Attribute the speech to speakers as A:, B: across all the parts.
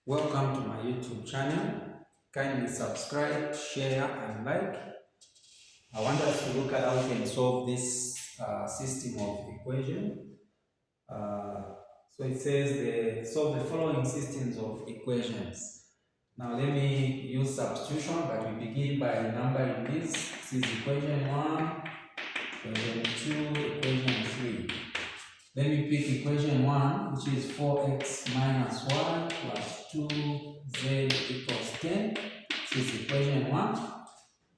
A: Welcome to my YouTube channel. Kindly subscribe, share and like. I want us to look at how we can solve this system of equation. So it says solve the following systems of equations. Now let me use substitution, but we begin by numbering this. This is equation 1, equation 2, equation 3. Let me pick equation 1, which is 4x minus 1 plus 2z equals 10. This is equation 1.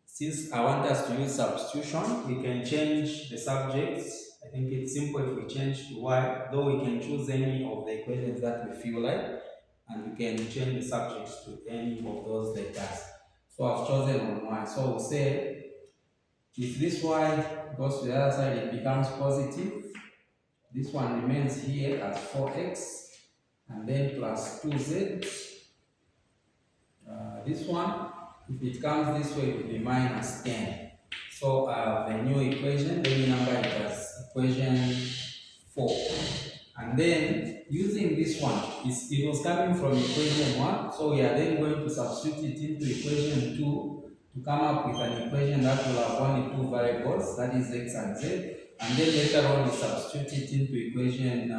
A: Since I want us to use substitution, we can change the subjects. I think it's simple if we change to y, though we can choose any of the equations that we feel like, and we can change the subjects to any of those letters. So I've chosen on y. So we'll say if this y goes to the other side, it becomes positive. This one remains here as 4x and then plus 2z. This one, if it comes this way, it will be minus 10. So the new equation, let me number it as equation 4. And then using this one, it was coming from equation 1. So we are then going to substitute it into equation 2 to come up with an equation that will have only two variables, that is x and z. And then later on we substitute it into equation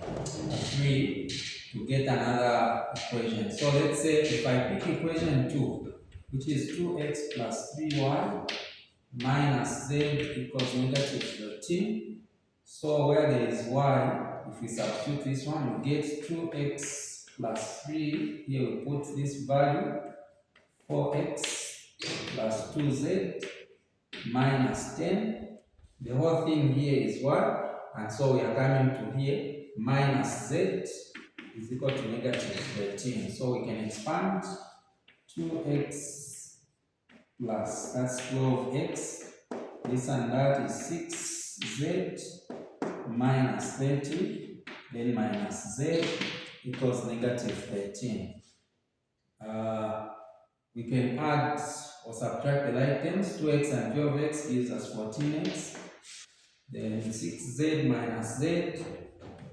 A: 3 to get another equation. So let's say if I pick equation 2, which is 2x plus 3y minus z equals negative 13. So where there is y, if we substitute this one, we get 2x plus 3. Here we put this value, 4x plus 2z minus 10. The whole thing here is what? And so we are coming to here, minus z is equal to negative 13. So we can expand 2x plus, that's 12x. This and that is 6z minus 30, then minus z equals negative 13. We can add or subtract the like terms. 2x and 12x gives us 14x. Then 6z minus z,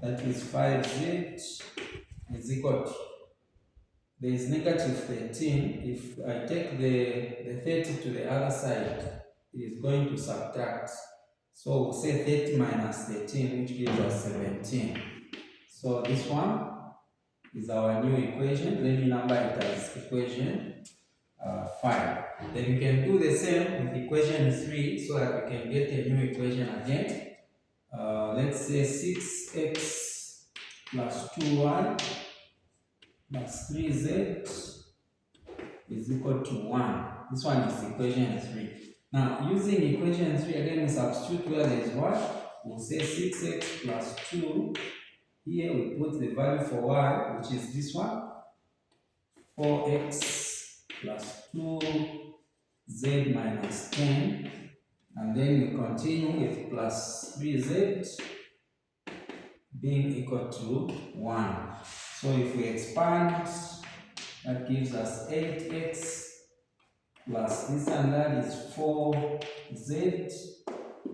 A: that is 5z, is equal to, there is negative 13. If I take the 30 to the other side, it is going to subtract. So we'll say 30 minus 13, which gives us 17. So this one is our new equation. Let me number it as equation 5. Then we can do the same with equation 3 so that we can get a new equation again. Let's say 6x plus 2y plus 3z is equal to 1. This one is equation 3. Now, using equation 3, again, we substitute where there is y. We'll say 6x plus 2. Here we put the value for y, which is this one, 4x plus 2z minus 10. And then we continue with plus 3z being equal to 1. So if we expand, that gives us 8x plus this and that is 4z,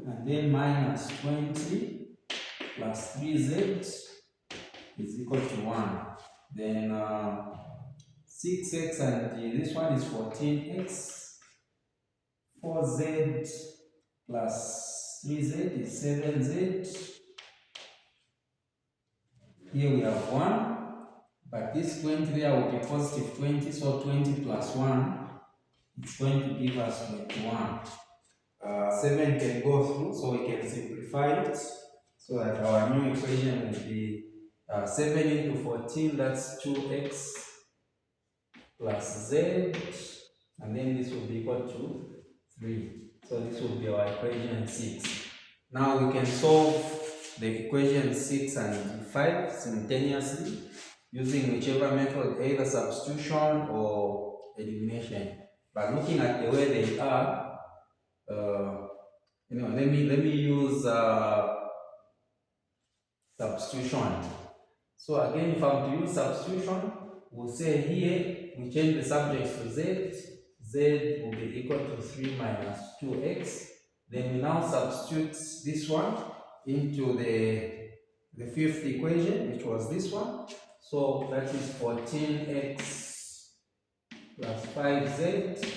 A: and then minus 20 plus 3z is equal to 1. Then 6x and this one is 14x, 4z plus 3z is 7z. Here we have 1, but this 20 there will be positive 20, so 20 plus 1 is going to give us 21. 7 can go through, so we can simplify it so that our new equation will be 7 into 14, that's 2x plus z, and then this will be equal to 3. So this will be our equation 6. Now we can solve the equation 6 and 5 simultaneously using whichever method, either substitution or elimination. But looking at the way they are, let me use substitution. So again, if I'm to use substitution, we'll say here we change the subjects to z. Z will be equal to 3 minus 2x. Then we now substitute this one into the fifth equation, which was this one. So that is 14x plus 5z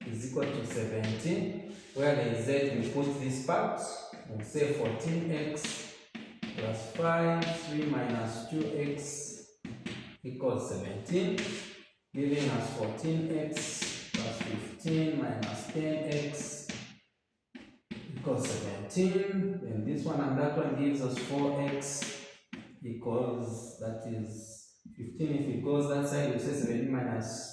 A: is equal to 17. Where there is z, we put this part. We'll say 14x plus 5, 3 minus 2x equals 17, giving us 14x plus 15 minus 10x equals 17. Then this one and that one gives us 4x equals, that is 15. If it goes that side, we say 17 minus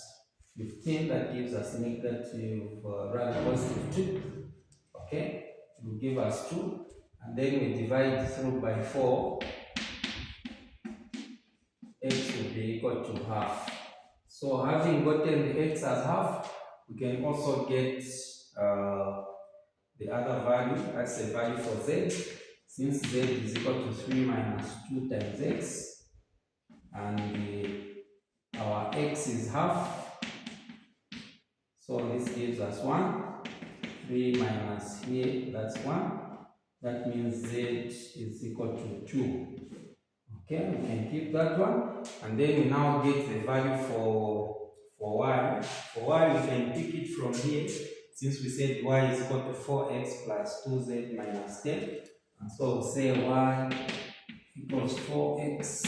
A: 15, that gives us negative, rather positive 2. Okay, it will give us 2. And then we divide through by 4, x will be equal to half. So having gotten the x as half, we can also get the other value, that's the value for z, since z is equal to 3 minus 2 times x, and our x is half, so this gives us 1. 3 minus here, that's 1. That means z is equal to 2. Okay, we can keep that one. And then we now get the value for y. For y, we can pick it from here, since we said y is equal to 4x plus 2z minus 10. And so we'll say y equals 4x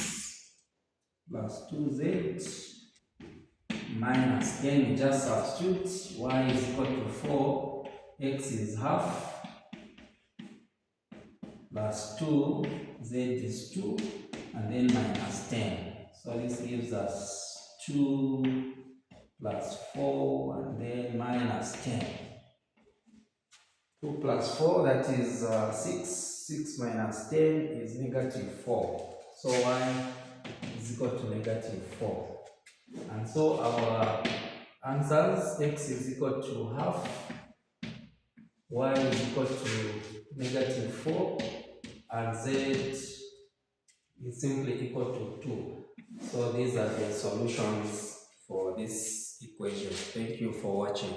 A: plus 2z minus 10. We just substitute. Y is equal to 4, x is half, plus 2, z is 2, and then minus 10. So this gives us 2 plus 4, and then minus 10. 2 plus 4, that is 6. 6 minus 10 is negative 4. So y is equal to negative 4. And so our answers, x is equal to half, y is equal to negative 4, and z is simply equal to 2. So these are the solutions for this equation. Thank you for watching.